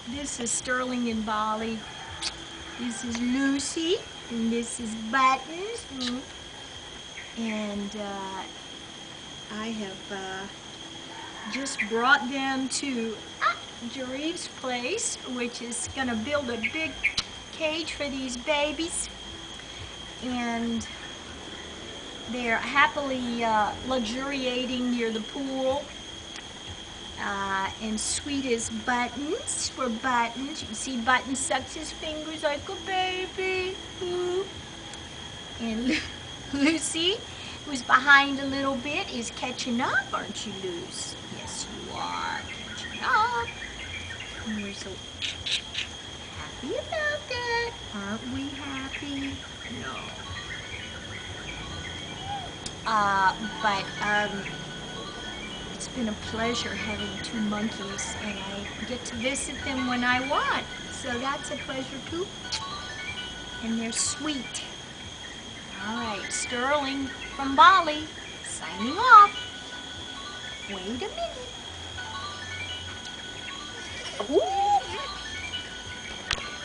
This is Sterling in Bali. This is Lucy, and this is Buttons. And I have just brought them to Jareef's place, which is going to build a big cage for these babies. And they're happily luxuriating near the pool. And sweet as Buttons for Buttons. You can see Buttons sucks his fingers like a baby. Ooh. And Lucy, who's behind a little bit, is catching up, aren't you, Luce? Yes, you are catching up. And we're so happy about that. Aren't we happy? No. But it's been a pleasure having two monkeys, and I get to visit them when I want. So that's a pleasure too. And they're sweet. All right, Sterling from Bali, signing off. Wait a minute. Ooh.